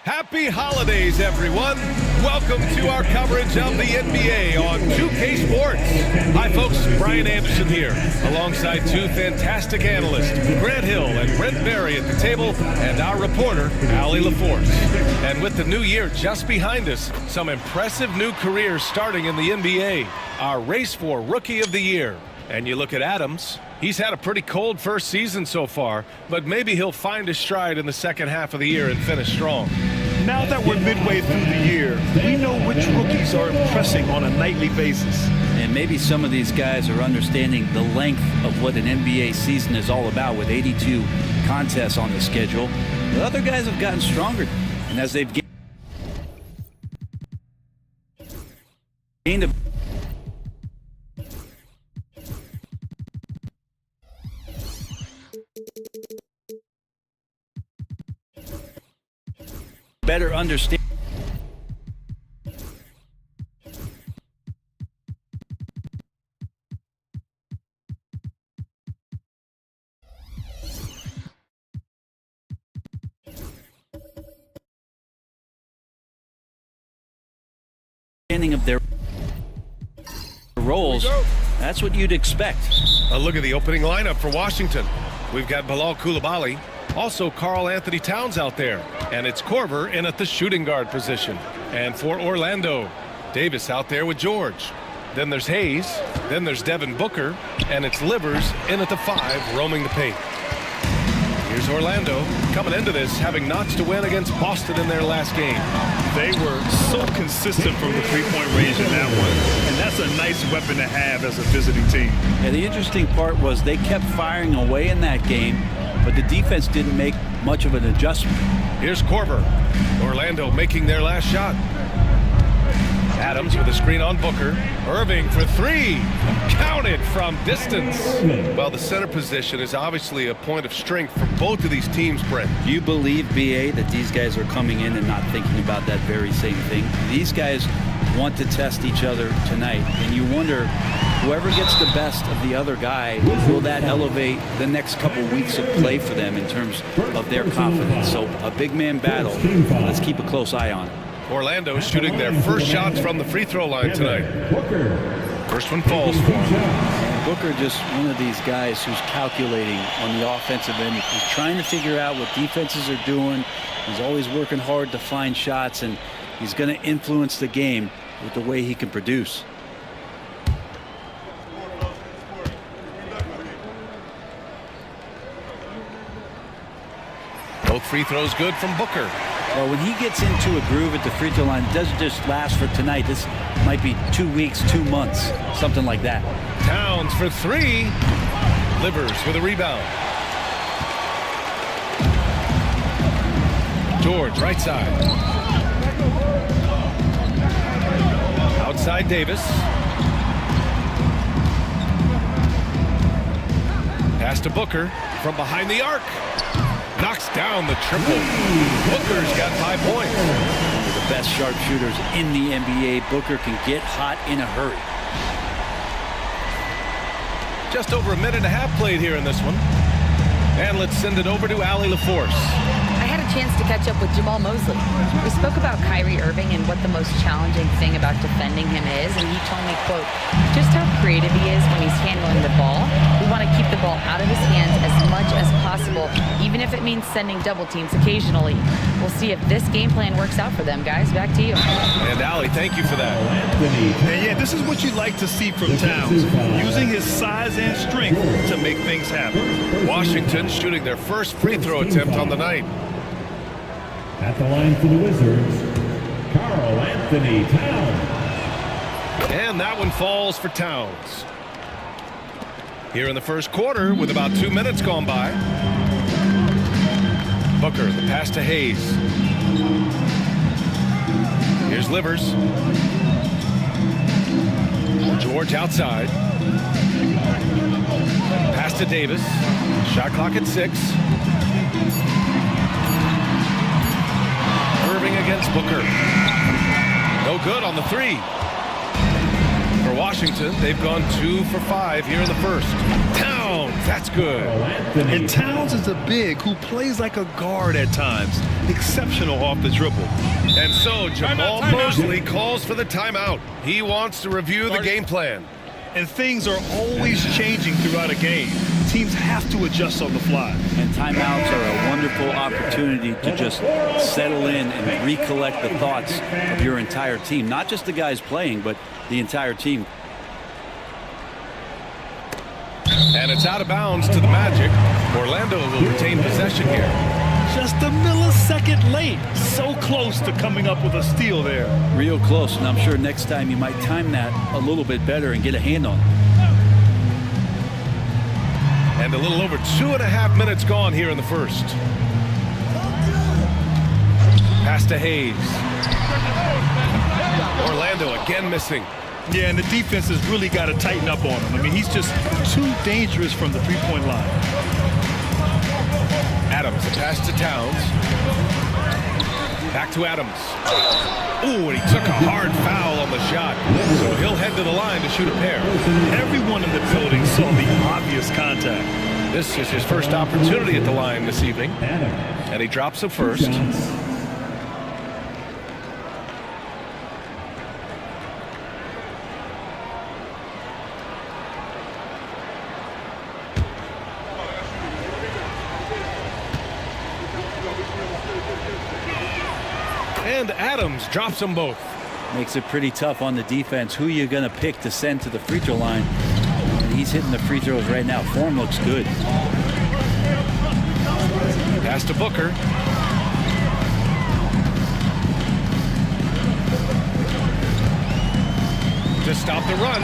Happy holidays, everyone. Welcome to our coverage of the NBA on 2K Sports. Hi, folks. Brian Anderson here, alongside two fantastic analysts, Grant Hill and Brent Berry at the table, and our reporter, Allie LaForce. And with the new year just behind us, some impressive new careers starting in the NBA. Our race for Rookie of the Year. And you look at Adams. He's had a pretty cold first season so far, but maybe he'll find his stride in the second half of the year and finish strong. Now that we're midway through the year, we know which rookies are impressing on a nightly basis. And maybe some of these guys are understanding the length of what an NBA season is all about with 82 contests on the schedule. The other guys have gotten stronger, and as they've gained a better understanding of their roles. That's what you'd expect. A look at the opening lineup for Washington. We've got Bilal Coulibaly, also Karl Anthony Towns out there, and it's Korver in at the shooting guard position. And for Orlando, Davis out there with George. Then there's Hayes, then there's Devin Booker, and it's Livers in at the 5, roaming the paint. Here's Orlando coming into this, having notched a win against Boston in their last game. They were so consistent from the three-point range in that one, and that's a nice weapon to have as a visiting team. And the interesting part was they kept firing away in that game, but the defense didn't make much of an adjustment. Here's Korver. Orlando making their last shot. Adams with a screen on Booker. Irving for 3. Counted from distance. Well, the center position is obviously a point of strength for both of these teams, Brent. Do you believe, BA, that these guys are coming in and not thinking about that very same thing? These guys want to test each other tonight, and you wonder, whoever gets the best of the other guy, will that elevate the next couple weeks of play for them in terms of their confidence? So a big man battle. Let's keep a close eye on it. Orlando shooting their first shots from the free throw line tonight. First one falls for him. Booker just one of these guys who's calculating on the offensive end. He's trying to figure out what defenses are doing. He's always working hard to find shots, and he's going to influence the game with the way he can produce. Both free throws good from Booker. Well, when he gets into a groove at the free throw line, it doesn't just last for tonight. This might be 2 weeks, 2 months, something like that. Towns for 3. Livers with a rebound. George, right side. Outside Davis. Pass to Booker from behind the arc. Knocks down the triple. Booker's got 5 points. One of the best sharpshooters in the NBA. Booker can get hot in a hurry. Just over a minute and a half played here in this one. And let's send it over to Allie LaForce. I had a chance to catch up with Jamal Mosley. We spoke about Kyrie Irving and what the most challenging thing about defending him is, and he told me, quote, just how creative he is when he's handling the ball. We want to keep the ball out of his hands as much as possible, even if it means sending double teams occasionally. We'll see if this game plan works out for them, guys. Back to you. And Allie, thank you for that. And yeah, this is what you like to see from Towns, using his size and strength to make things happen. Washington shooting their first free throw attempt on the night. At the line for the Wizards, Karl Anthony Towns. And that one falls for Towns. Here in the first quarter with about 2 minutes gone by. Booker, the pass to Hayes. Here's Livers. George outside. Pass to Davis. Shot clock at 6. Irving against Booker. No good on the 3. For Washington, they've gone 2 for 5 here in the first. Towns Towns, that's good. And Towns is a big who plays like a guard at times. Exceptional off the dribble. And so Jamal Mosley calls for the timeout. He wants to review the game plan. And things are always changing throughout a game. Teams have to adjust on the fly. And timeouts are a wonderful opportunity to just settle in and recollect the thoughts of your entire team. Not just the guys playing, but the entire team. And it's out of bounds to the Magic. Orlando will retain possession here. Just a millisecond late. So close to coming up with a steal there. Real close, and I'm sure next time you might time that a little bit better and get a hand on it. And a little over 2.5 minutes gone here in the first. Pass to Hayes. Orlando again missing. Yeah, and the defense has really got to tighten up on him. I mean, he's just too dangerous from the three-point line. Adams, a pass to Towns. Back to Adams. Ooh, and he took a hard foul on the shot. So he'll head to the line to shoot a pair. Everyone in the building saw the obvious contact. This is his first opportunity at the line this evening. And he drops it first. And Adams drops them both. Makes it pretty tough on the defense. Who you're going to pick to send to the free throw line. And he's hitting the free throws right now. Form looks good. Pass to Booker. To stop the run.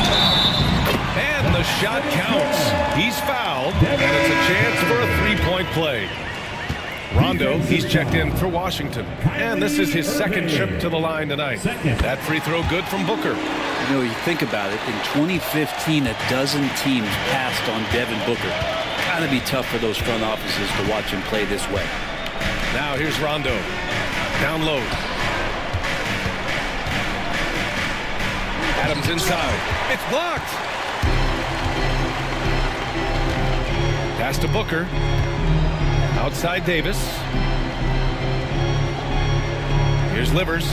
And the shot counts. He's fouled. And it's a chance for a three-point play. Rondo, he's checked in for Washington. And this is his second trip to the line tonight. That free throw good from Booker. You know, you think about it, in 2015, a dozen teams passed on Devin Booker. Gotta be tough for those front offices to watch him play this way. Now here's Rondo. Down low. Adams inside. It's blocked. Pass to Booker. Outside Davis. Here's Livers.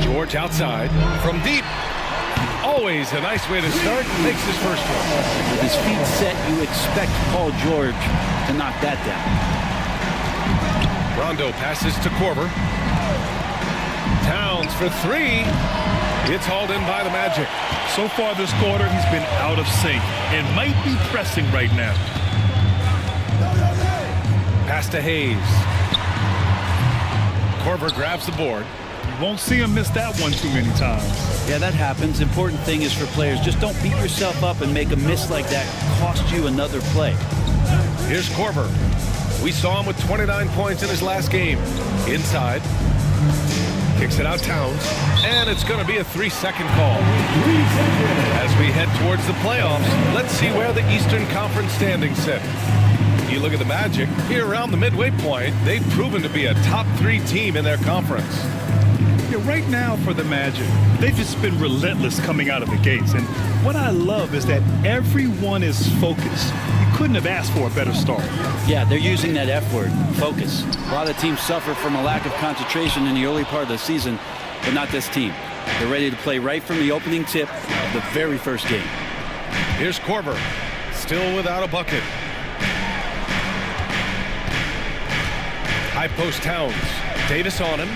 George outside. From deep. Always a nice way to start. Makes his first one. With his feet set, you expect Paul George to knock that down. Rondo passes to Korver. Towns for three. It's hauled in by the Magic. So far this quarter, he's been out of sync and might be pressing right now. Pass to Hayes. Korver grabs the board. You won't see him miss that one too many times. Yeah, that happens. Important thing is for players, just don't beat yourself up and make a miss like that cost you another play. Here's Korver. We saw him with 29 points in his last game. Inside. Kicks it out Towns. And it's going to be a 3-second call. As we head towards the playoffs, let's see where the Eastern Conference standings sit. You look at the Magic, here around the midway point, they've proven to be a top 3 team in their conference. Yeah, right now for the Magic, they've just been relentless coming out of the gates. And what I love is that everyone is focused. You couldn't have asked for a better start. Yeah, they're using that F word, focus. A lot of teams suffer from a lack of concentration in the early part of the season, but not this team. They're ready to play right from the opening tip of the very first game. Here's Korver, still without a bucket. High post Towns. Davis on him.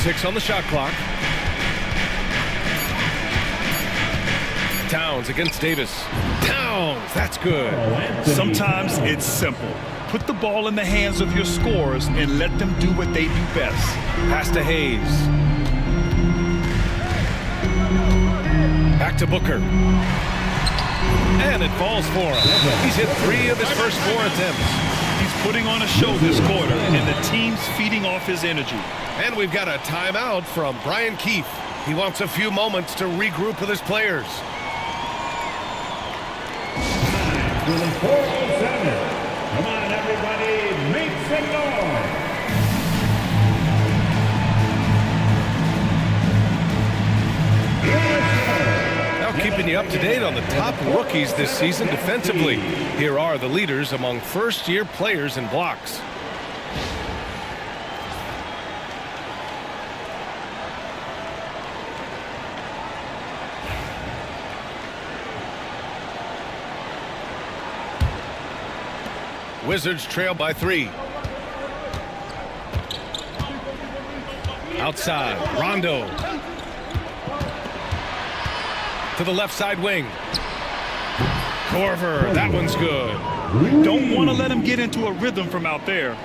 6 on the shot clock. Towns against Davis. Towns, that's good. Sometimes it's simple. Put the ball in the hands of your scorers and let them do what they do best. Pass to Hayes. Back to Booker. And it falls for him. He's hit 3 of his first 4 attempts. He's putting on a show this quarter, and the team's feeding off his energy. And we've got a timeout from Brian Keefe. He wants a few moments to regroup with his players. 4:07. Come on, everybody, make some noise. Now keeping you up to date on the top rookies this season defensively. Here are the leaders among first-year players in blocks. Wizards trail by 3. Outside, Rondo. To the left side wing. Corver, that one's good. Don't want to let him get into a rhythm from out there.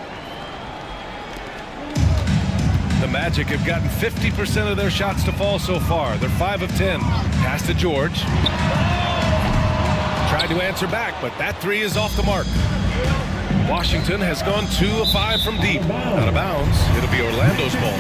The Magic have gotten 50% of their shots to fall so far. They're 5 of 10. Pass to George. Tried to answer back, but that 3 is off the mark. Washington has gone 2 of 5 from deep. Out of bounds. It'll be Orlando's ball.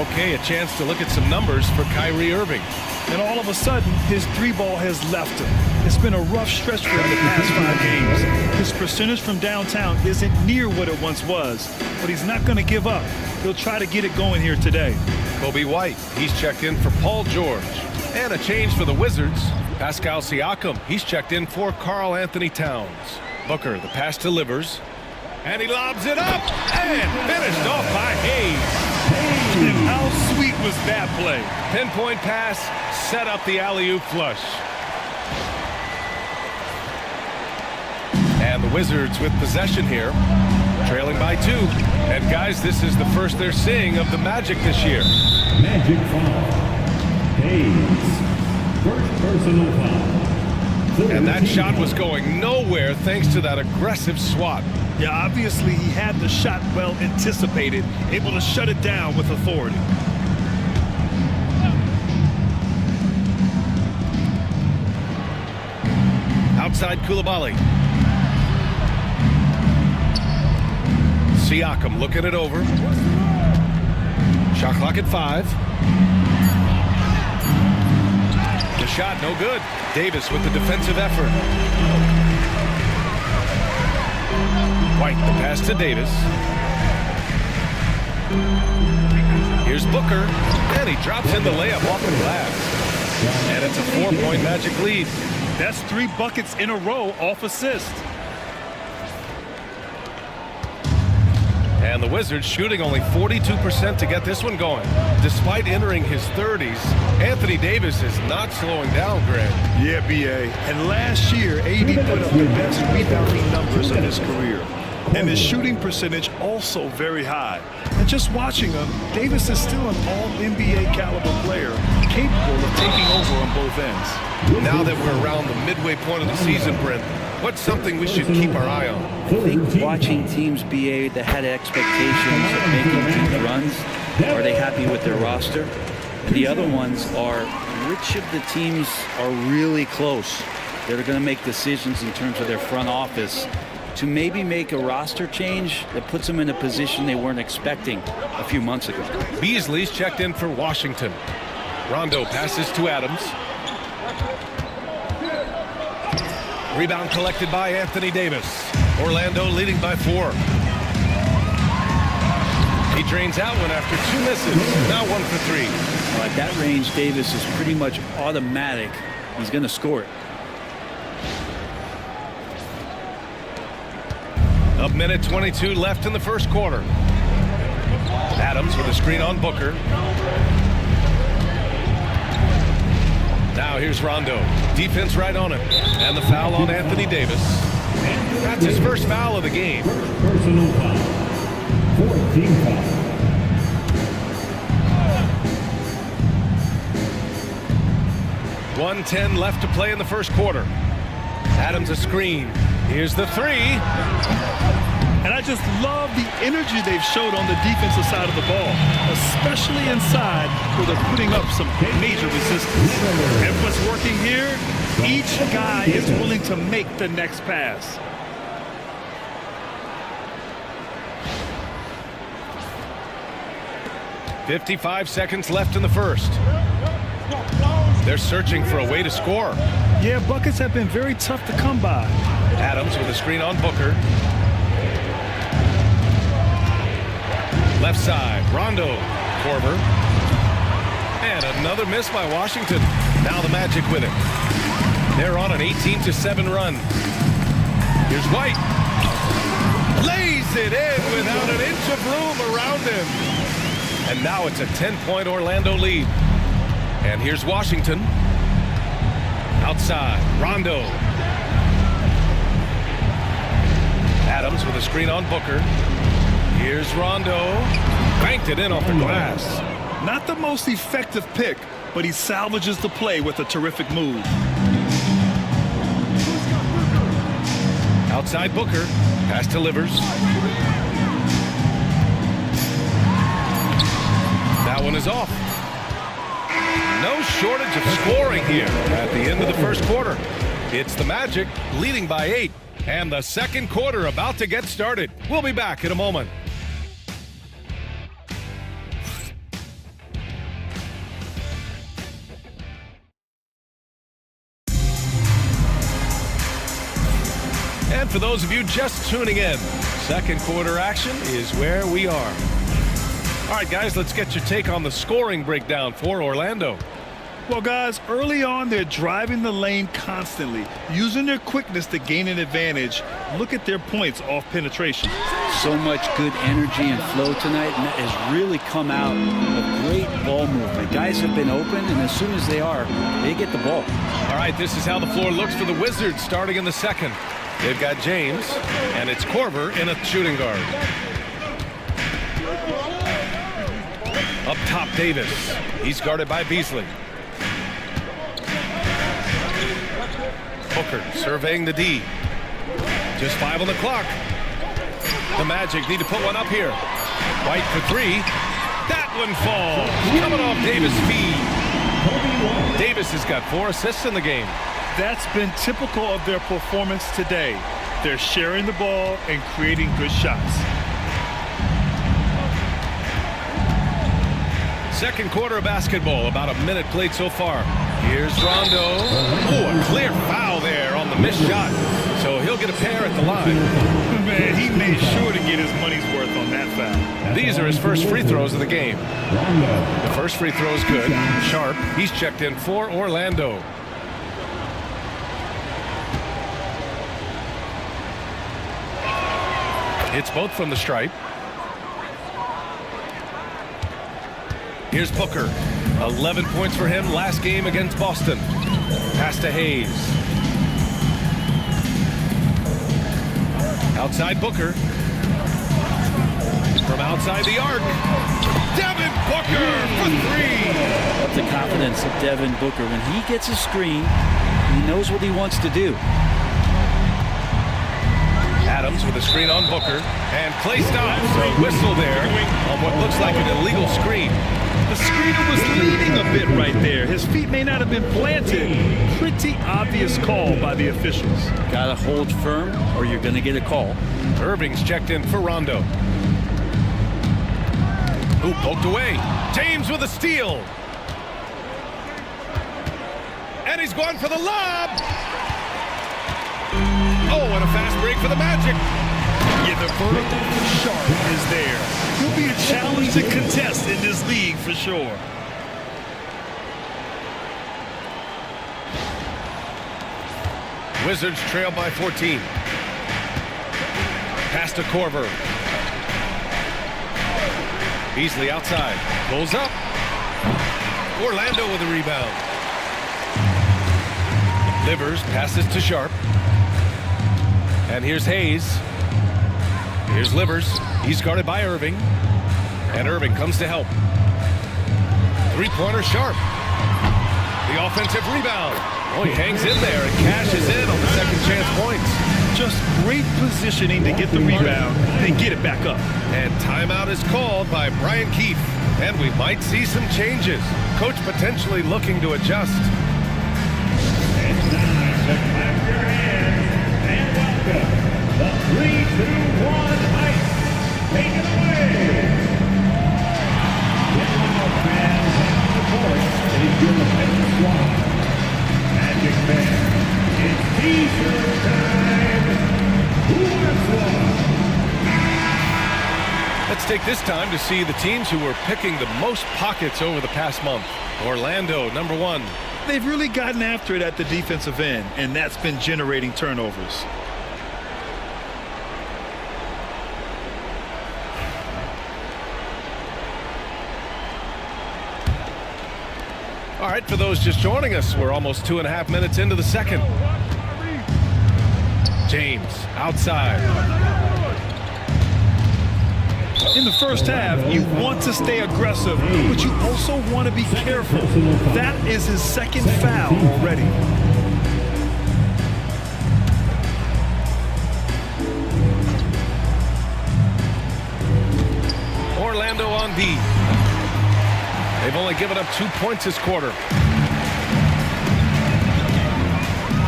Okay, a chance to look at some numbers for Kyrie Irving. And all of a sudden, his 3-ball has left him. It's been a rough stretch for him the past 5 games. His percentage from downtown isn't near what it once was, but he's not going to give up. He'll try to get it going here today. Kobe White, he's checked in for Paul George. And a change for the Wizards. Pascal Siakam, he's checked in for Karl Anthony Towns. Booker, the pass delivers. And he lobs it up and finished off by Hayes. And how sweet was that play? Pinpoint pass, set up the alley-oop flush. And the Wizards with possession here, trailing by 2. And guys, this is the first they're seeing of the Magic this year. Magic foul. Hayes. First personal foul. And that shot was going nowhere thanks to that aggressive swat. Yeah, obviously he had the shot well anticipated, able to shut it down with authority. Outside Koulibaly. Siakam looking it over. Shot clock at 5. The shot no good. Davis with the defensive effort. White, the pass to Davis. Here's Booker, and he drops in the layup off the glass. And it's a 4-point Magic lead. That's 3 buckets in a row off assist. And the Wizards shooting only 42% to get this one going. Despite entering his 30s, Anthony Davis is not slowing down, Greg. Yeah, B.A. And last year, AD put up the best rebounding numbers in his career. And his shooting percentage also very high. And just watching him, Davis is still an all-NBA caliber player, capable of taking over on both ends. Now that we're around the midway point of the season, Brent, what's something we should keep our eye on? I think watching teams BA that had expectations of making deep runs, are they happy with their roster? And the other ones are, which of the teams are really close that are going to make decisions in terms of their front office to maybe make a roster change that puts them in a position they weren't expecting a few months ago. Beasley's checked in for Washington. Rondo passes to Adams. Rebound collected by Anthony Davis. Orlando leading by 4. He drains out one after 2 misses. Now 1 for 3. Well, at that range, Davis is pretty much automatic. He's going to score it. A minute 22 left in the first quarter. Adams with a screen on Booker. Now here's Rondo. Defense right on him. And the foul on Anthony Davis. That's his first foul of the game. Personal foul. 14 foul. .110 left to play in the first quarter. Adams a screen. Here's the 3. And I just love the energy they've showed on the defensive side of the ball, especially inside where they're putting up some major resistance. And what's working here, each guy is willing to make the next pass. .55 seconds left in the first. They're searching for a way to score. Yeah, buckets have been very tough to come by. Adams with a screen on Booker. Left side, Rondo, Korver. And another miss by Washington. Now the Magic with it. They're on an 18-7 run. Here's White. Lays it in without an inch of room around him. And now it's a 10-point Orlando lead. And here's Washington. Outside, Rondo. Adams with a screen on Booker. Here's Rondo. Banked it in off the glass. Not the most effective pick, but he salvages the play with a terrific move. Outside Booker. Pass delivers. That one is off. No shortage of scoring here at the end of the first quarter. It's the Magic leading by 8. And the second quarter about to get started. We'll be back in a moment. And for those of you just tuning in, second quarter action is where we are. All right, guys, let's get your take on the scoring breakdown for Orlando. Well, guys, early on, they're driving the lane constantly, using their quickness to gain an advantage. Look at their points off penetration. So much good energy and flow tonight, and that has really come out of great ball movement. Guys have been open, and as soon as they are, they get the ball. All right, this is how the floor looks for the Wizards starting in the second. They've got James, and it's Korver in a shooting guard. Up top, Davis. He's guarded by Beasley. Booker surveying the D. Just 5 on the clock. The Magic need to put one up here. White for 3. That one falls. Coming off Davis' feed. Davis has got 4 assists in the game. That's been typical of their performance today. They're sharing the ball and creating good shots. Second quarter of basketball, about a minute played so far. Here's Rondo. Oh, a clear foul there on the missed shot. So he'll get a pair at the line. Man, he made sure to get his money's worth on that foul. These are his first free throws of the game. The first free throw is good. Sharp, he's checked in for Orlando. It's both from the stripe. Here's Booker. 11 points for him last game against Boston. Pass to Hayes. Outside Booker. From outside the arc. Devin Booker for 3. That's the confidence of Devin Booker. When he gets a screen, he knows what he wants to do. Adams with a screen on Booker. And Clay stops. A whistle there on what looks like an illegal screen. The screener was leaning a bit right there. His feet may not have been planted. Pretty obvious call by the officials. Gotta hold firm or you're gonna get a call. Irving's checked in for Rondo. Who poked away. James with a steal. And he's going for the lob. Oh, and a fast break for the Magic. Yeah, the vertical for Sharp is there. He'll be a challenge to contest in this league for sure. Wizards trail by 14. Pass to Korver. Beasley outside. Pulls up. Orlando with a rebound. Livers passes to Sharp. And here's Hayes. Here's Livers. He's guarded by Irving. And Irving comes to help. Three-pointer Sharp. The offensive rebound. Oh, he hangs in there and cashes in on the second chance points. Just great positioning to get the rebound and get it back up. And timeout is called by Brian Keefe. And we might see some changes. Coach potentially looking to adjust. It's time to clap your hands and welcome the 3-2-1 Heights. Take it away. Now, fans on the court, is your Magic squad. Magic fans, it's T-shirt time. Who wants one? Let's take this time to see the teams who were picking the most pockets over the past month. Orlando, number 1. They've really gotten after it at the defensive end, and that's been generating turnovers. All right, for those just joining us, we're almost 2.5 minutes into the second. James, outside. In the first half, you want to stay aggressive, but you also want to be careful. That is his second foul already. Orlando on D. They've only given up 2 points this quarter.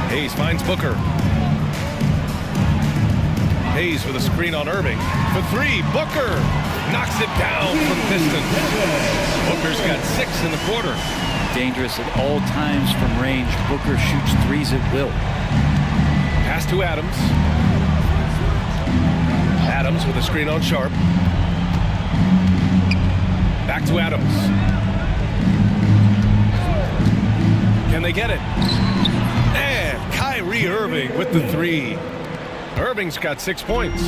Hayes finds Booker. Hayes with a screen on Irving. For three, Booker knocks it down from distance. Booker's got 6 in the quarter. Dangerous at all times from range. Booker shoots threes at will. Pass to Adams. Adams with a screen on Sharp. Back to Adams. Can they get it? And Kyrie Irving with the three. Irving's got 6 points.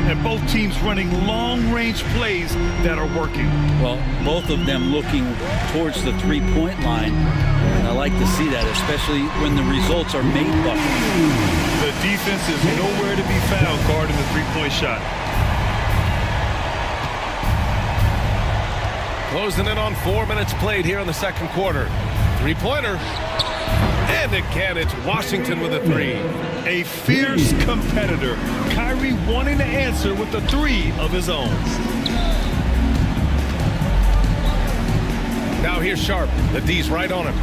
And both teams running long-range plays that are working. Well, both of them looking towards the three-point line. And I like to see that, especially when the results are made buckets. The defense is nowhere to be found guarding the three-point shot. Closing in on 4 minutes played here in the second quarter. Three-pointer. And again, it's Washington with a three. A fierce competitor. Kyrie wanting to answer with a three of his own. Now here's Sharp. The D's right on him.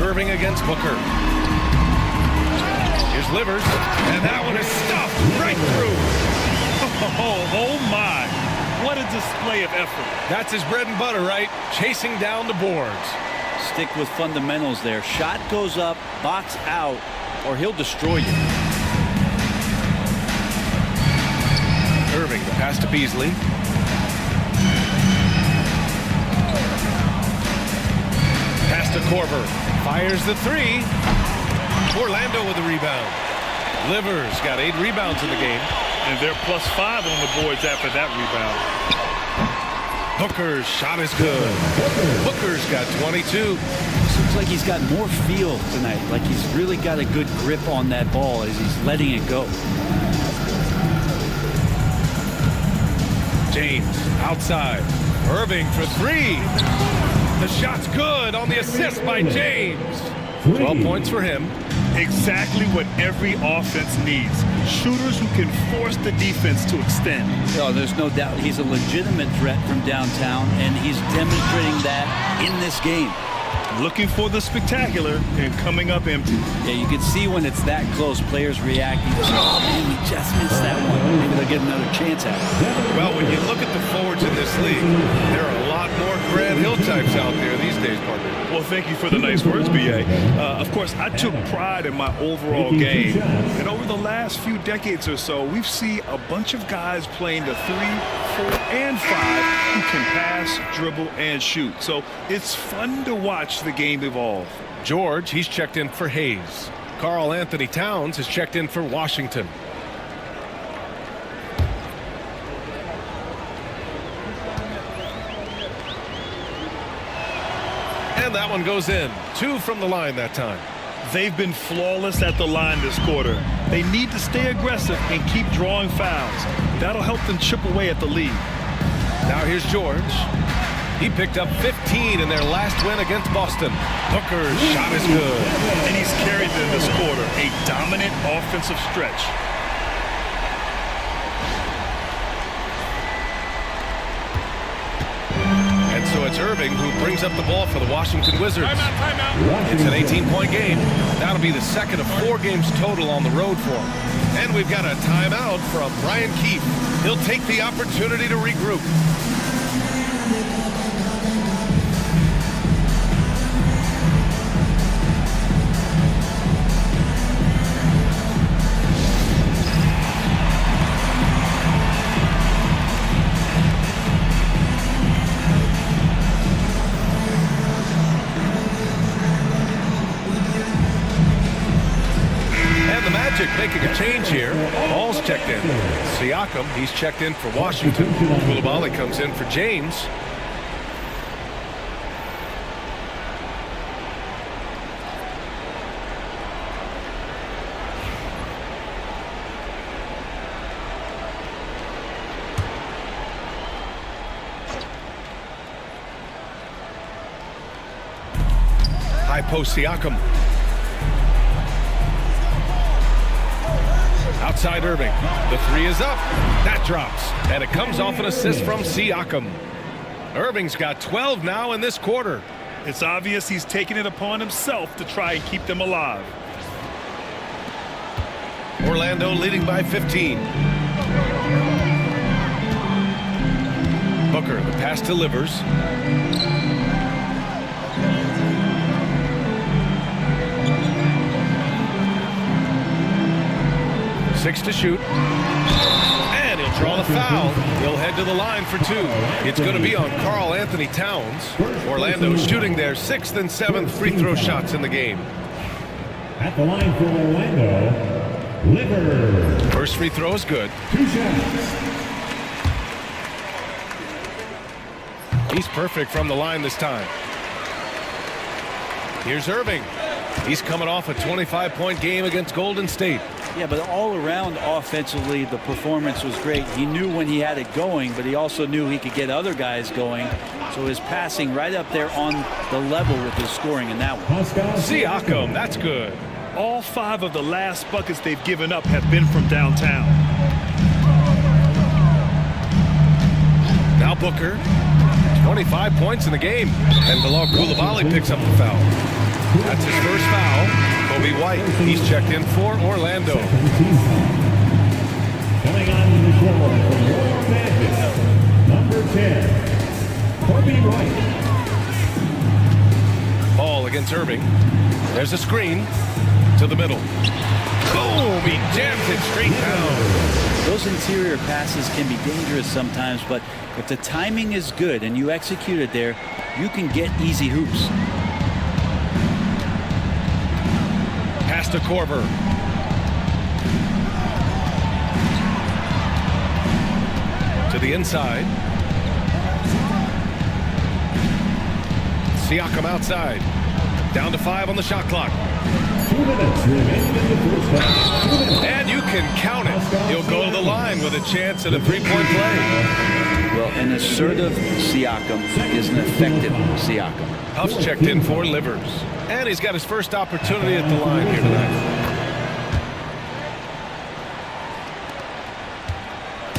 Irving against Booker. Here's Livers. And that one is stuffed right through. Oh my. What a display of effort. That's his bread and butter, right? Chasing down the boards. Stick with fundamentals there. Shot goes up, box out, or he'll destroy you. Irving, the pass to Beasley. Pass to Korver. Fires the three. Orlando with the rebound. Livers got 8 rebounds in the game. And they're +5 on the boards after that rebound. Booker's shot is good. Booker's got 22. Looks like he's got more feel tonight. Like he's really got a good grip on that ball as he's letting it go. James outside. Irving for three. The shot's good on the assist by James. 12 points for him. Exactly what every offense needs. Shooters who can force the defense to extend. Oh, there's no doubt he's a legitimate threat from downtown, and he's demonstrating that in this game. Looking for the spectacular and coming up empty. Yeah, you can see when it's that close, players reacting. Oh, man, we just missed that one. Maybe they'll get another chance at it. Well, when you look at the forwards in this league, there are a lot more Grant Hill types out there these days, partner. Well, thank you for the nice words, B.A. Of course, I took pride in my overall game. And over the last few decades or so, we've seen a bunch of guys playing the 3, 4, and 5 who can pass, dribble, and shoot. So it's fun to watch the game evolve. George, he's checked in for Hayes. Karl Anthony Towns has checked in for Washington. And that one goes in. 2 from the line that time. They've been flawless at the line this quarter. They need to stay aggressive and keep drawing fouls. That'll help them chip away at the lead. Now here's George. He picked up 15 in their last win against Boston. Booker's shot is good. And he's carried them this quarter. A dominant offensive stretch. And so it's Irving who brings up the ball for the Washington Wizards. Timeout. It's an 18-point game. That'll be the second of 4 games total on the road for him. And we've got a timeout from Brian Keefe. He'll take the opportunity to regroup. here. Ball's checked in. Siakam, he's checked in for Washington. Koulibaly comes in for James. High post Siakam. Outside Irving. The three is up. That drops. And it comes off an assist from Siakam. Irving's got 12 now in this quarter. It's obvious he's taking it upon himself to try and keep them alive. Orlando leading by 15. Booker, the pass delivers. Six to shoot. And he'll draw the foul. He'll head to the line for two. It's going to be on Karl Anthony Towns. Orlando shooting their 6th and 7th free throw shots in the game. At the line for Orlando, Livers. First free throw is good. 2 shots. He's perfect from the line this time. Here's Irving. He's coming off a 25-point game against Golden State. Yeah, but all around offensively, the performance was great. He knew when he had it going, but he also knew he could get other guys going. So his passing right up there on the level with his scoring in that one. Siakam, that's good. All 5 of the last buckets they've given up have been from downtown. Now Booker, 25 points in the game. And Bilal Koulibaly picks up the foul. That's his first foul. Kobe White, he's checked in for Orlando. Coming on to the floor from Royal Magic, number 10, Kobe White. Ball against Irving. There's a screen to the middle. Boom! He jams it straight down. Those interior passes can be dangerous sometimes, but if the timing is good and you execute it there, you can get easy hoops. Pass to Korver. To the inside. Siakam outside. Down to 5 on the shot clock. 2 minutes remaining in the first half. And you can count it. He'll go to the line with a chance at a three-point play. Well, an assertive Siakam is an effective Siakam. Huff's checked in for Livers. And he's got his first opportunity at the line here tonight.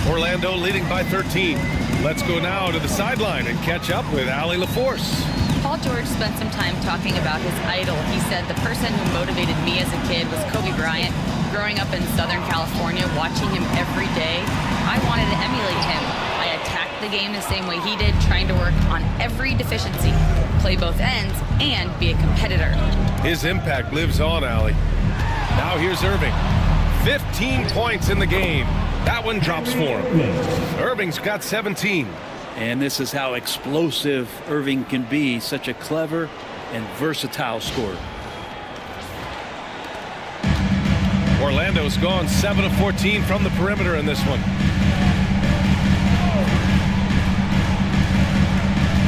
Orlando leading by 13. Let's go now to the sideline and catch up with Allie LaForce. Paul George spent some time talking about his idol. He said, the person who motivated me as a kid was Kobe Bryant. Growing up in Southern California, watching him every day, I wanted to emulate him. I attacked the game the same way he did, trying to work on every deficiency, play both ends, and be a competitor. His impact lives on, Allie. Now here's Irving. 15 points in the game. That one drops for him. Irving's got 17. And this is how explosive Irving can be. Such a clever and versatile scorer. Orlando's gone 7 of 14 from the perimeter in this one.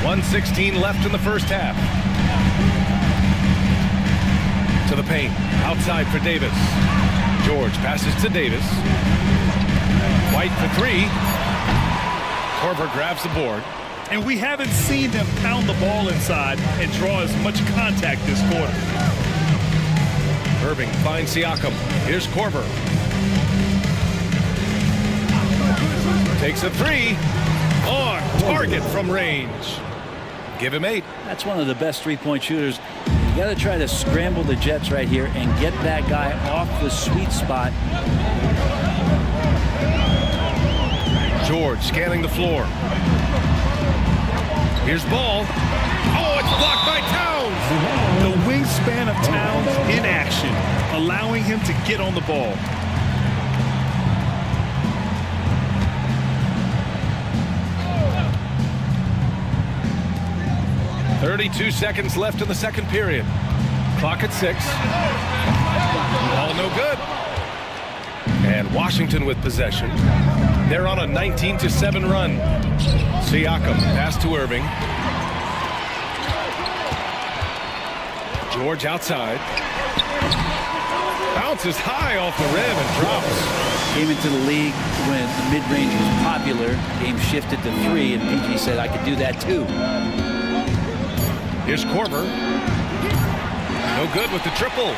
1:16 left in the first half. To the paint. Outside for Davis. George passes to Davis. White for 3. Korver grabs the board. And we haven't seen them pound the ball inside and draw as much contact this quarter. Irving finds Siakam. Here's Korver. Takes a 3. On target from range. Give him 8. That's one of the best three-point shooters. You got to try to scramble the Jets right here and get that guy off the sweet spot. George scanning the floor. Here's ball. Oh, it's blocked by Towns. The wingspan of Towns in action, allowing him to get on the ball. .32 seconds left in the second period. Clock at 6. Ball no good. And And Washington with possession. They're on a 19-7 run. Siakam, pass to Irving. George outside. Bounces high off the rim and drops. Came into the league when the mid-range was popular. Game shifted to 3, and PG said, I could do that too. Here's Korver. No good with the triple.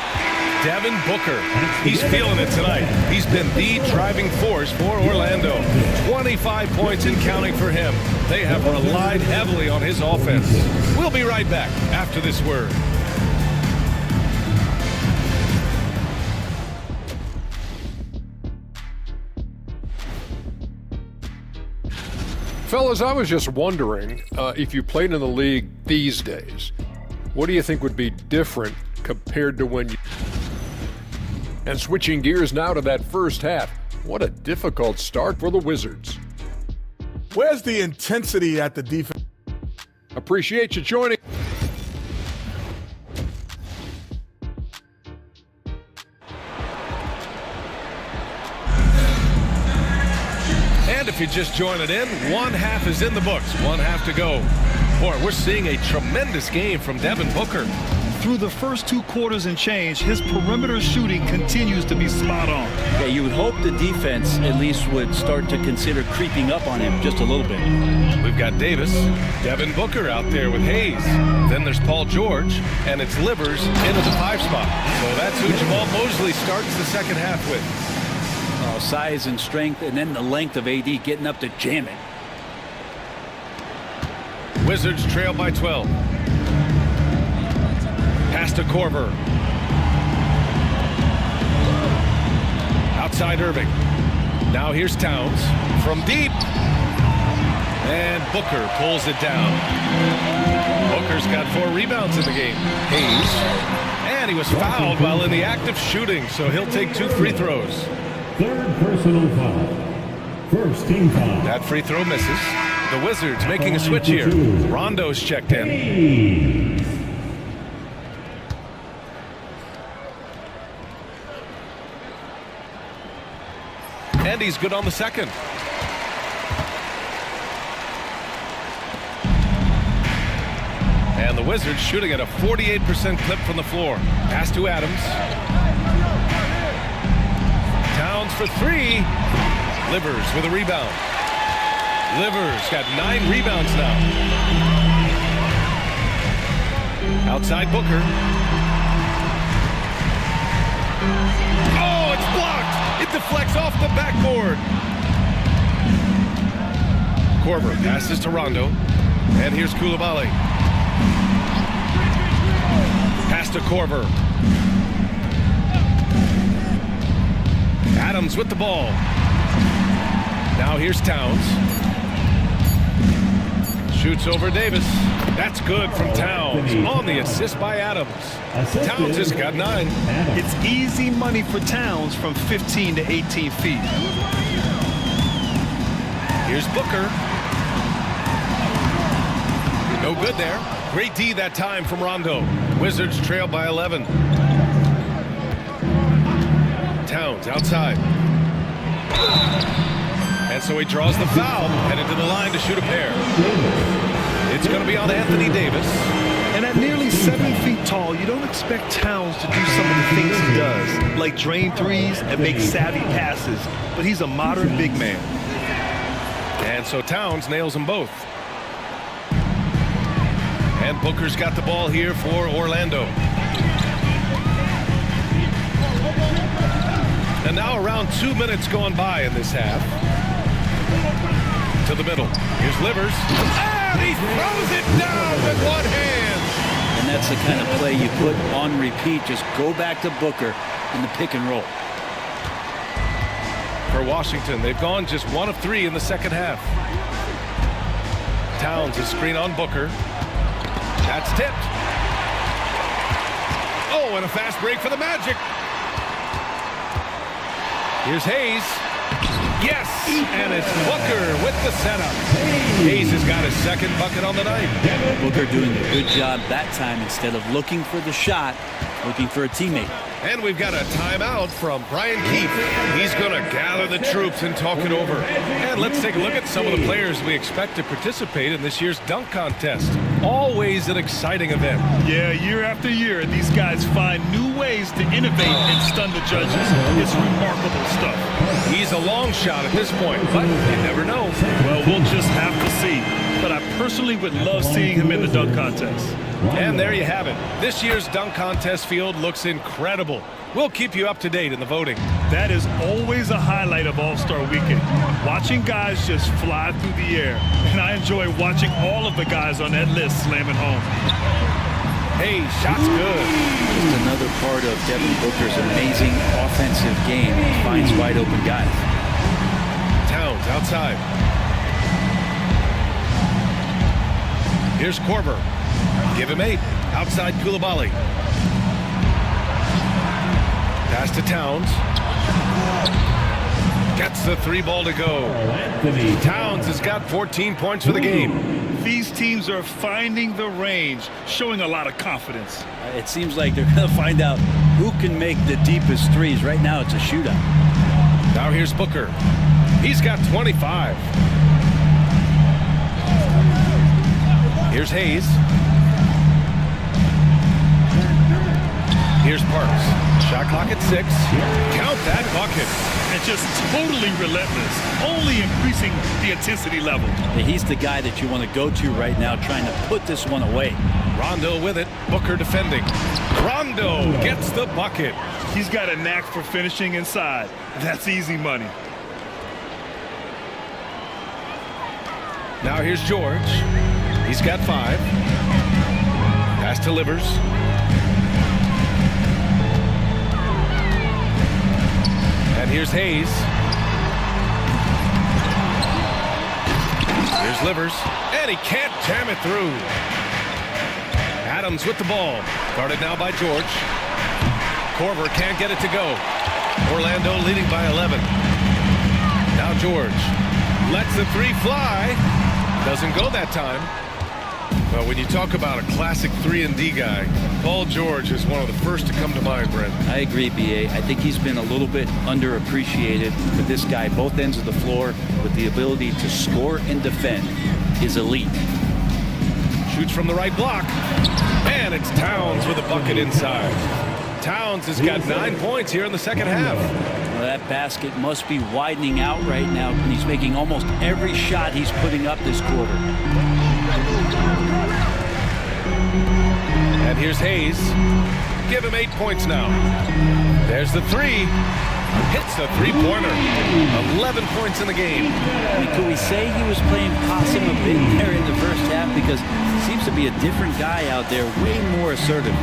Devin Booker. He's feeling it tonight. He's been the driving force for Orlando. 25 points and counting for him. They have relied heavily on his offense. We'll be right back after this word. Fellas, I was just wondering if you played in the league these days, what do you think would be different compared to when you... And switching gears now to that first half, what a difficult start for the Wizards. Where's the intensity at the defense? Appreciate you joining. And if you're just joining in, one half is in the books. One half to go. Boy, we're seeing a tremendous game from Devin Booker. Through the first 2 quarters and change, his perimeter shooting continues to be spot on. Yeah, you would hope the defense at least would start to consider creeping up on him just a little bit. We've got Davis, Devin Booker out there with Hayes. Then there's Paul George, and it's Livers into the 5 spot. So that's who Jamal Mosley starts the second half with. Size and strength, and then the length of AD getting up to jam it. Wizards trail by 12. Pass to Korver. Outside Irving. Now here's Towns from deep. And Booker pulls it down. Booker's got 4 rebounds in the game. Hayes. And he was fouled while in the act of shooting, so he'll take 2 free throws. Third personal foul. First team foul. That free throw misses. The Wizards making a switch here. Rondo's checked in. Hayes. And he's good on the second. And the Wizards shooting at a 48% clip from the floor. Pass to Adams. Towns for 3. Livers with a rebound. Livers got 9 rebounds now. Outside Booker. Oh, it's blocked. It deflects off the backboard. Korver passes to Rondo. And here's Coulibaly. Pass to Korver. Adams with the ball. Now here's Towns. Shoots over Davis. That's good from Towns. On the assist by Adams. Towns has got 9. It's easy money for Towns from 15 to 18 feet. Here's Booker. No good there. Great D that time from Rondo. Wizards trail by 11. Towns outside. And so he draws the foul, headed to the line to shoot a pair. It's going to be on Anthony Davis. And at nearly 7 feet tall, you don't expect Towns to do some of the things he does, like drain threes and make savvy passes. But he's a modern big man. And so Towns nails them both. And Booker's got the ball here for Orlando. And now around 2 minutes gone by in this half. To the middle. Here's Livers. And he throws it down with one hand. And that's the kind of play you put on repeat. Just go back to Booker in the pick and roll. For Washington, they've gone just 1 of 3 in the second half. Towns a screen on Booker. That's tipped. Oh, and a fast break for the Magic. Here's Hayes. Yes, and it's Booker with the setup. Hayes has got his second bucket on the night. Booker doing a good job that time. Instead of looking for the shot, looking for a teammate. And we've got a timeout from Brian Keefe. He's going to gather the troops and talk it over. And let's take a look at some of the players we expect to participate in this year's dunk contest. Always an exciting event. Yeah, year after year, these guys find new ways to innovate and stun the judges. It's remarkable stuff. He's a long shot at this point, but you never know. Well, we'll just have to see. But I personally would love seeing him in the dunk contest. And there you have it. This year's dunk contest field looks incredible. We'll keep you up to date in the voting. That is always a highlight of All-Star Weekend. Watching guys just fly through the air. And I enjoy watching all of the guys on that list slamming home. Hey, shot's good. Just another part of Devin Booker's amazing offensive game. He finds wide open guys. Towns outside. Here's Korver. Give him 8. Outside Koulibaly. Pass to Towns. Gets the 3 ball to go. Towns has got 14 points for the game. These teams are finding the range, showing a lot of confidence. It seems like they're going to find out who can make the deepest threes. Right now, it's a shootout. Now here's Booker. He's got 25. Here's Hayes. Here's Parks. Shot clock at 6. Count that bucket. And just totally relentless, only increasing the intensity level. He's the guy that you want to go to right now, trying to put this one away. Rondo with it. Booker defending. Rondo gets the bucket. He's got a knack for finishing inside. That's easy money. Now here's George. He's got 5. Pass to Livers. And here's Hayes. Here's Livers. And he can't jam it through. Adams with the ball. Guarded now by George. Korver can't get it to go. Orlando leading by 11. Now George lets the 3 fly. Doesn't go that time. Well, when you talk about a classic 3-and-D guy, Paul George is one of the first to come to mind, Brent. I agree, B.A. I think he's been a little bit underappreciated, but this guy, both ends of the floor, with the ability to score and defend, is elite. Shoots from the right block. And it's Towns with a bucket inside. Towns has got 9 points here in the second half. Well, that basket must be widening out right now. He's making almost every shot he's putting up this quarter. And here's Hayes. Give him 8 points now. There's the 3. Hits the 3-pointer. 11 points in the game. I mean, could we say he was playing possum a bit there in the first half? Because he seems to be a different guy out there, way more assertive.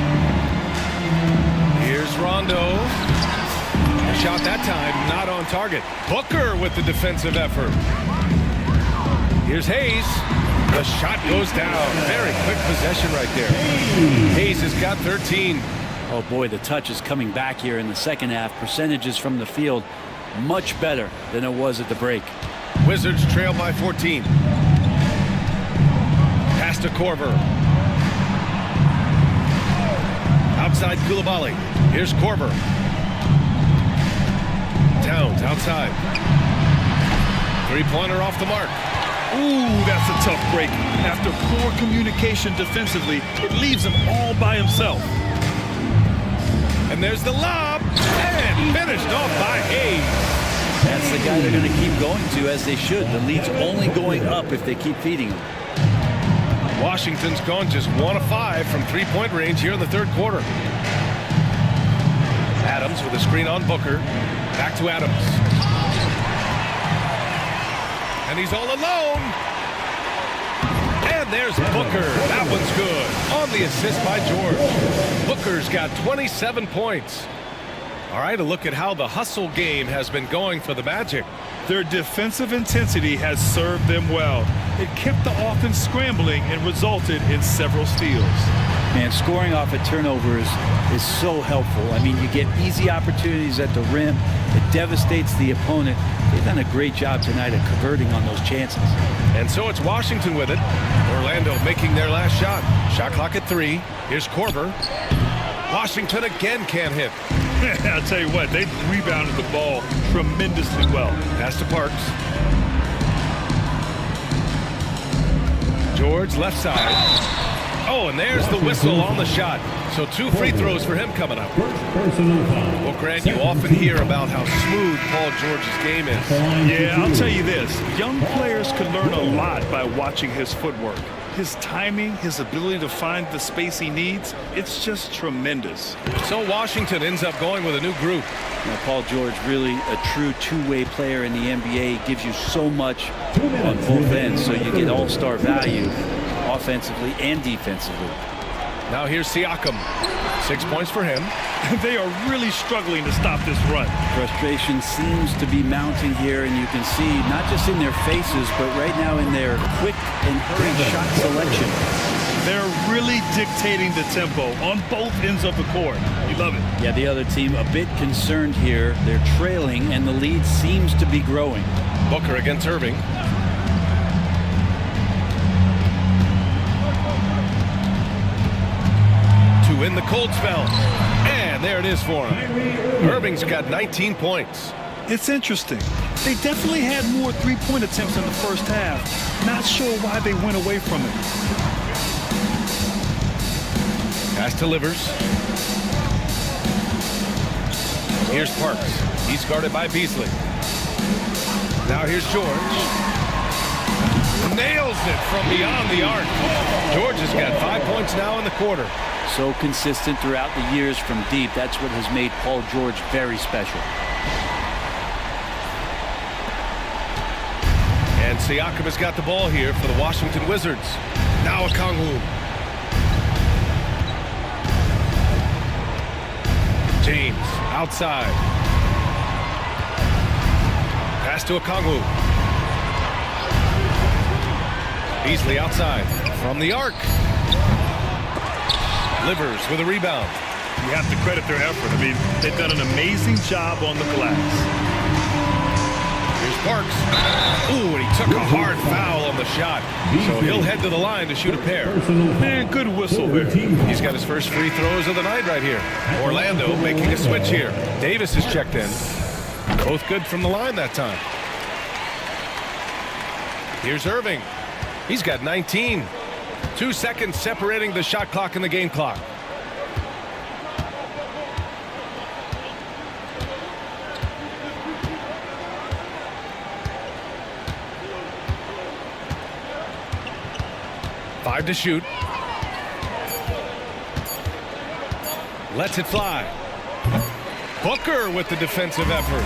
Here's Rondo. A shot that time, not on target. Booker with the defensive effort. Here's Hayes. The shot goes down. Very quick possession right there. Hayes has got 13. Oh boy, the touch is coming back here in the second half. Percentages from the field much better than it was at the break. Wizards trail by 14. Pass to Korver. Outside Koulibaly. Here's Korver. Towns outside. 3-pointer off the mark. Ooh, that's a tough break. After poor communication defensively, it leaves him all by himself. And there's the lob. And finished off by Hayes. That's the guy they're going to keep going to, as they should. The lead's only going up if they keep feeding him. Washington's gone just 1 of 5 from 3-point range here in the third quarter. Adams with a screen on Booker. Back to Adams. And he's all alone. And there's Booker. That one's good. On the assist by George. Booker's got 27 points. All right, a look at how the hustle game has been going for the Magic. Their defensive intensity has served them well. It kept the offense scrambling and resulted in several steals. Man, scoring off of turnovers is so helpful. I mean, you get easy opportunities at the rim. It devastates the opponent. They've done a great job tonight of converting on those chances. And so it's Washington with it. Orlando making their last shot. Shot clock at 3. Here's Korver. Washington again can't hit. I'll tell you what, they rebounded the ball tremendously well. Pass to Parks. George left side. Oh, and there's the whistle on the shot. So 2 free throws for him coming up. Well, Grant, you often hear about how smooth Paul George's game is. Yeah, I'll tell you this. Young players can learn a lot by watching his footwork. His timing, his ability to find the space he needs, it's just tremendous. So Washington ends up going with a new group. Now, Paul George, really a true two-way player in the NBA, gives you so much on both ends, so you get all-star value offensively and defensively. Now here's Siakam. 6 points for him. They are really struggling to stop this run. Frustration seems to be mounting here, and you can see not just in their faces, but right now in their quick and hurried shot selection. They're really dictating the tempo on both ends of the court. You love it. Yeah, the other team a bit concerned here. They're trailing, and the lead seems to be growing. Booker against Irving. To win the cold spell. And there it is for him. Irving's got 19 points. It's interesting. They definitely had more three-point attempts in the first half. Not sure why they went away from it. Pass to Livers. Here's Parks. He's guarded by Beasley. Now here's George. Nails it from beyond the arc. George has got 5 points now in the quarter. So consistent throughout the years from deep. That's what has made Paul George very special. And Siakam has got the ball here for the Washington Wizards. Now Okongwu. James outside. Pass to Okongwu. Beasley outside from the arc. Livers with a rebound. You have to credit their effort. I mean, they've done an amazing job on the glass. Here's Parks. Ooh, and he took a hard foul on the shot. So he'll head to the line to shoot a pair. Man, good whistle there. He's got his first free throws of the night right here. Orlando making a switch here. Davis is checked in. Both good from the line that time. Here's Irving. He's got 19. 2 seconds separating the shot clock and the game clock. Five to shoot. Lets it fly. Booker with the defensive effort.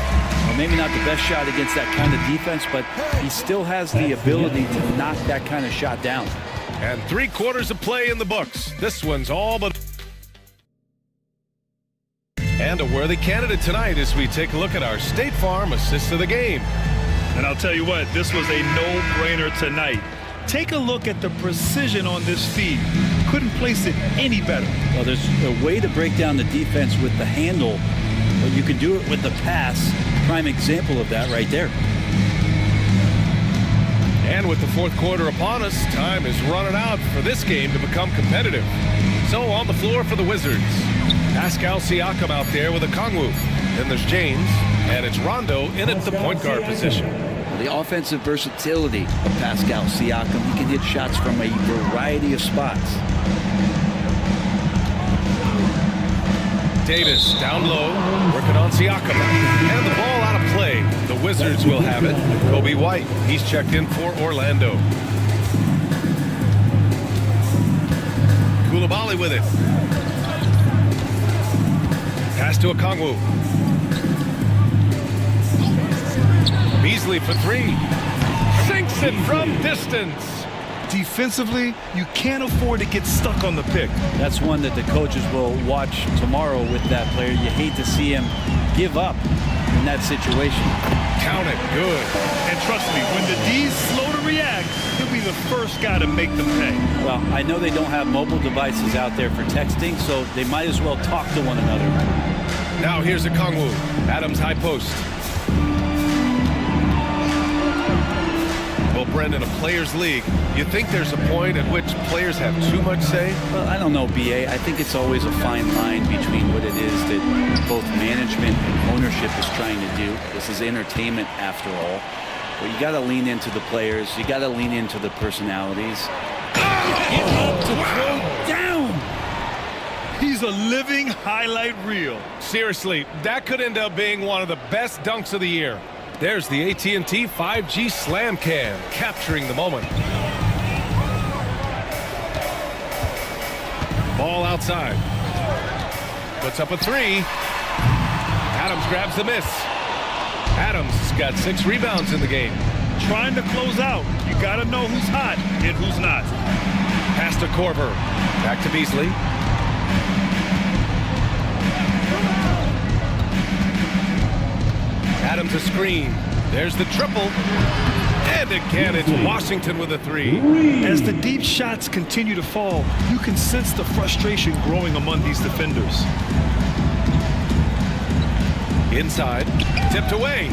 Well, maybe not the best shot against that kind of defense, but he still has the ability to knock that kind of shot down. And 3 quarters of play in the books. This one's all but. And a worthy candidate tonight as we take a look at our State Farm assist of the game. And I'll tell you what, this was a no-brainer tonight. Take a look at the precision on this feed. Couldn't place it any better. Well, there's a way to break down the defense with the handle, but you can do it with the pass. Prime example of that right there. And with the fourth quarter upon us, time is running out for this game to become competitive. So on the floor for the Wizards, Pascal Siakam out there with Okongwu. Then there's James, and it's Rondo in at the point guard position. The offensive versatility of Pascal Siakam. He can hit shots from a variety of spots. Davis down low, working on Siakam. And the ball out of play. The Wizards will have it. Kobe White, he's checked in for Orlando. Coulibaly with it. Pass to Okongwu. Beasley for 3. Sinks it from distance. Defensively, you can't afford to get stuck on the pick. That's one that the coaches will watch tomorrow with that player. You hate to see him give up in that situation. Count it. Good. And trust me, when the D's slow to react, he'll be the first guy to make them pay. Well, I know they don't have mobile devices out there for texting, so they might as well talk to one another. Now here's a Kongwu. Adams high post. Well, Brendan, a players' league, you think there's a point at which players have too much say? Well, I don't know, B.A. I think it's always a fine line between what it is that both management and ownership is trying to do. This is entertainment after all. But you got to lean into the players. You got to lean into the personalities. Get up to throw down. He's a living highlight reel. Seriously, that could end up being one of the best dunks of the year. There's the AT&T 5G Slam Cam, capturing the moment. Ball outside. Puts up a three. Adams grabs the miss. Adams has got 6 rebounds in the game. Trying to close out. You got to know who's hot and who's not. Pass to Korver. Back to Beasley. Adams a screen. There's the triple. And again, it's Washington with a 3. As the deep shots continue to fall, you can sense the frustration growing among these defenders. Inside. Tipped away.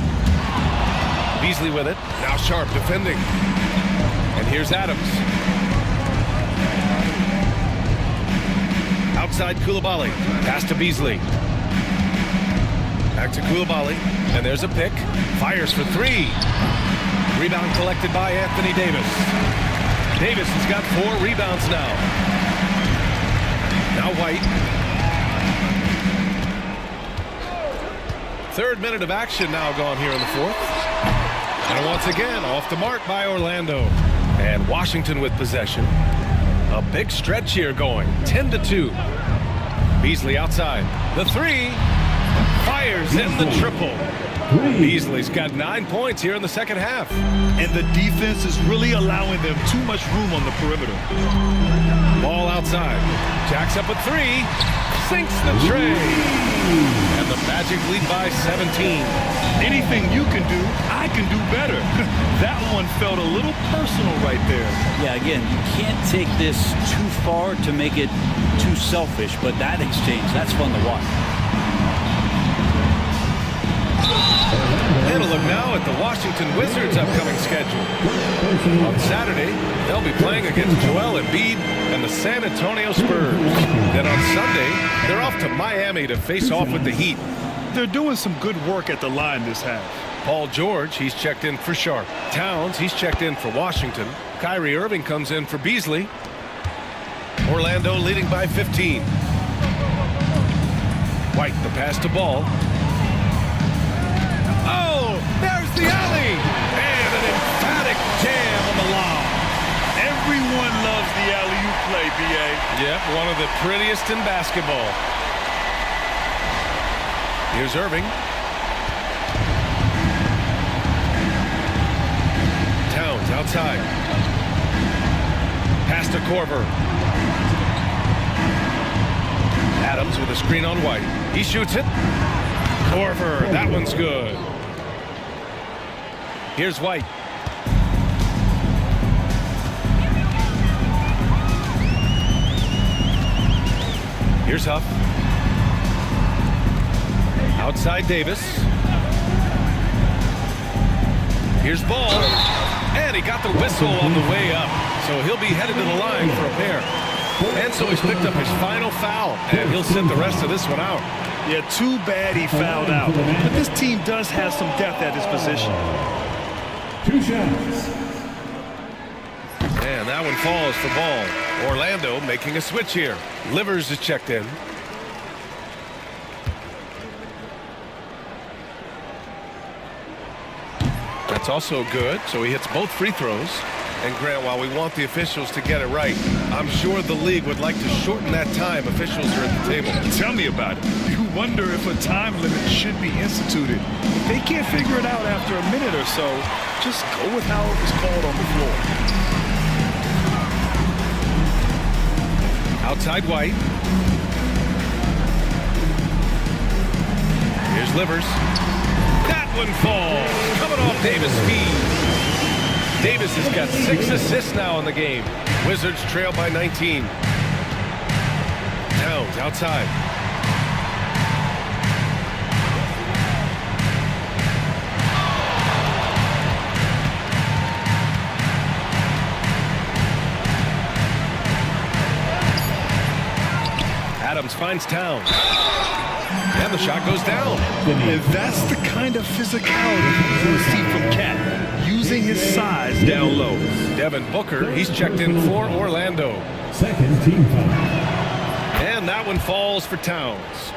Beasley with it. Now Sharp defending. And here's Adams. Outside Coulibaly. Pass to Beasley. Back to Coulibaly. And there's a pick. Fires for 3. Rebound collected by Anthony Davis. Davis has got 4 rebounds now. Now White. 3rd minute of action now gone here in the 4th. And once again, off the mark by Orlando. And Washington with possession. A big stretch here going. 10-2. Beasley outside. The 3. Fires in the triple. Beasley's got 9 points here in the second half. And the defense is really allowing them too much room on the perimeter. Ball outside. Jacks up a 3. Sinks the tray. And the Magic lead by 17. Anything you can do, I can do better. That one felt a little personal right there. Yeah, again, you can't take this too far to make it too selfish, but that exchange, that's fun to watch. And a look now at the Washington Wizards' upcoming schedule. On Saturday, they'll be playing against Joel Embiid and the San Antonio Spurs. Then on Sunday, they're off to Miami to face off with the Heat. They're doing some good work at the line this half. Paul George, he's checked in for Sharp. Towns, he's checked in for Washington. Kyrie Irving comes in for Beasley. Orlando leading by 15. White, the pass to Ball. Oh, there's the alley! And an emphatic jam on the lob. Everyone loves the alley-oop play, B.A. Yep, one of the prettiest in basketball. Here's Irving. Towns outside. Pass to Korver. Adams with a screen on White. He shoots it. Korver, that one's good. Here's White. Here's Huff. Outside Davis. Here's Ball. And he got the whistle on the way up. So he'll be headed to the line for a pair. And so he's picked up his final foul. And he'll sit the rest of this one out. Yeah, too bad he fouled out. But this team does have some depth at his position. 2 shots. And that one falls for Ball. Orlando making a switch here. Livers is checked in. That's also good. So he hits both free throws. And Grant, while we want the officials to get it right, I'm sure the league would like to shorten that time officials are at the table. Tell me about it. You wonder if a time limit should be instituted. If they can't figure it out after a minute or so, just go with how it was called on the floor. Outside White. Here's Livers. That one falls. Coming off Davis' feet. Davis has got 6 assists now in the game. Wizards trail by 19. Towns outside. Adams finds Towns. And the shot goes down. And that's the kind of physicality you want to see from Cat, using his size down low. Devin Booker, he's checked in for Orlando. Second team foul. And that one falls for Towns.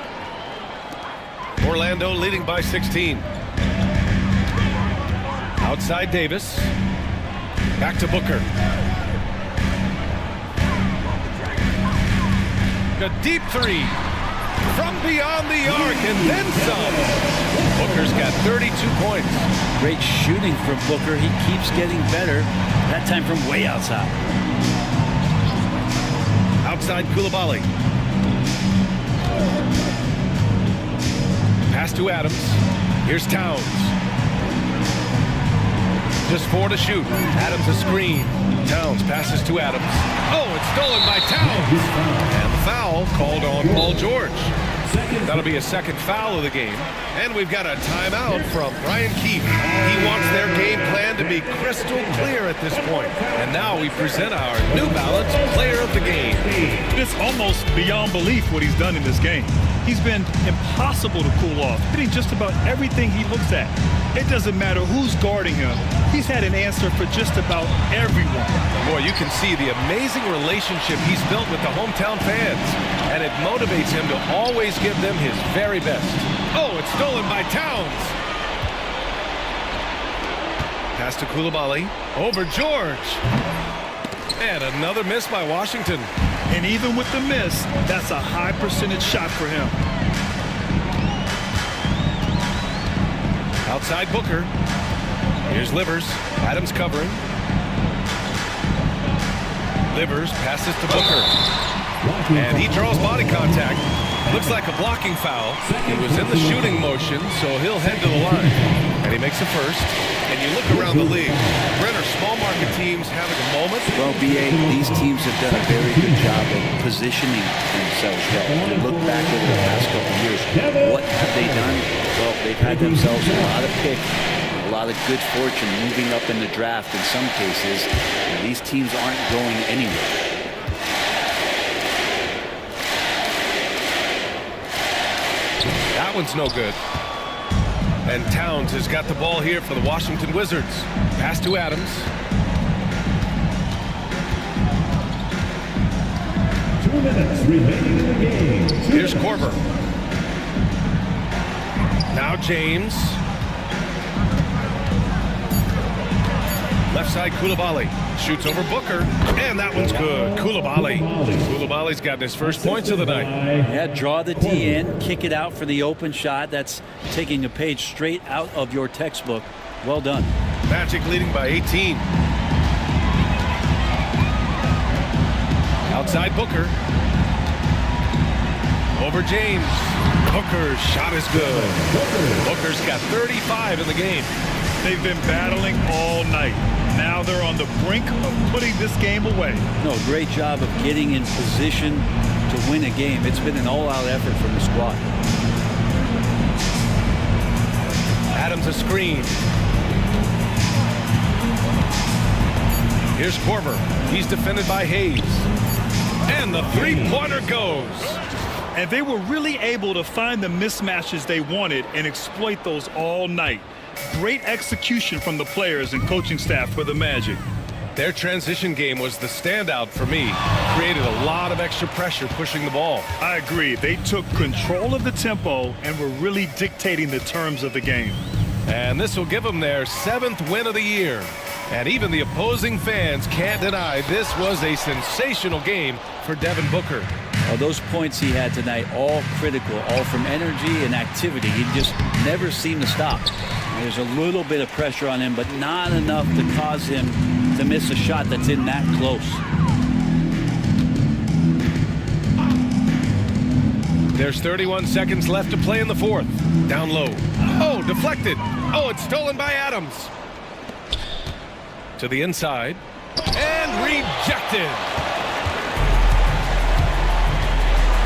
Orlando leading by 16. Outside Davis. Back to Booker. A deep three from beyond the arc and then some. Booker's got 32 points. Great shooting from Booker. He keeps getting better, that time from way outside. Outside Koulibaly. Pass to Adams. Here's Towns. Just 4 to shoot. Adams a screen. Towns passes to Adams. Oh, it's stolen by Towns. And the foul called on Paul George. That'll be a second foul of the game. And we've got a timeout from Brian Keefe. He wants their game plan to be crystal clear at this point. And now we present our New Balance Player of the Game. It's almost beyond belief what he's done in this game. He's been impossible to cool off, hitting just about everything he looks at. It doesn't matter who's guarding him. He's had an answer for just about everyone. Boy, you can see the amazing relationship he's built with the hometown fans. And it motivates him to always give them his very best. Oh, it's stolen by Towns. Pass to Koulibaly. Over George. And another miss by Washington. And even with the miss, that's a high percentage shot for him. Outside Booker. Here's Livers. Adams covering. Livers passes to Booker. And he draws body contact. Looks like a blocking foul. He was in the shooting motion, so he'll head to the line. And he makes a first. And you look around the league. Brent, are small market teams having a moment? Well, BA, these teams have done a very good job of positioning themselves well. If you look back over the past couple of years, what have they done? Well, they've had themselves a lot of picks, a lot of good fortune moving up in the draft in some cases. And these teams aren't going anywhere. That one's no good. And Towns has got the ball here for the Washington Wizards. Pass to Adams. 2 minutes remaining in the game. Here's Korver. Now James. Left side Koulibaly. Shoots over Booker. And that one's good. Koulibaly's gotten his first points of the night. Yeah, draw the D in, kick it out for the open shot. That's taking a page straight out of your textbook. Well done. Magic leading by 18. Outside Booker. Over James. Booker's shot is good. Booker's got 35 in the game. They've been battling all night. Now they're on the brink of putting this game away. No, great job of getting in position to win a game. It's been an all-out effort from the squad. Adams a screen. Here's Korver. He's defended by Hayes. And the three-pointer goes. And they were really able to find the mismatches they wanted and exploit those all night. Great execution from the players and coaching staff for the Magic. Their transition game was the standout for me. Created a lot of extra pressure pushing the ball. I agree. They took control of the tempo and were really dictating the terms of the game. And this will give them their 7th win of the year. And even the opposing fans can't deny this was a sensational game for Devin Booker. Well, those points he had tonight, all critical, all from energy and activity. He just never seemed to stop. There's a little bit of pressure on him, but not enough to cause him to miss a shot that's in that close. There's 31 seconds left to play in the fourth. Down low. Oh, deflected. Oh, it's stolen by Adams. To the inside. And rejected.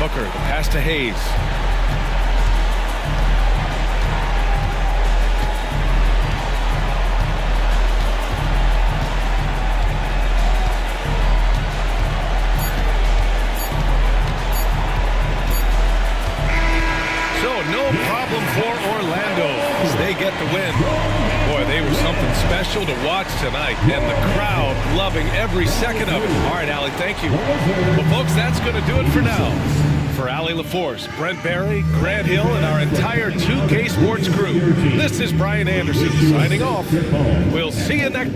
Booker, the pass to Hayes. No problem for Orlando as they get the win. Boy, they were something special to watch tonight, and the crowd loving every second of it. All right, Allie, thank you. Well, folks, that's going to do it for now. For Allie LaForce, Brent Barry, Grant Hill, and our entire 2K Sports crew, this is Brian Anderson signing off. We'll see you next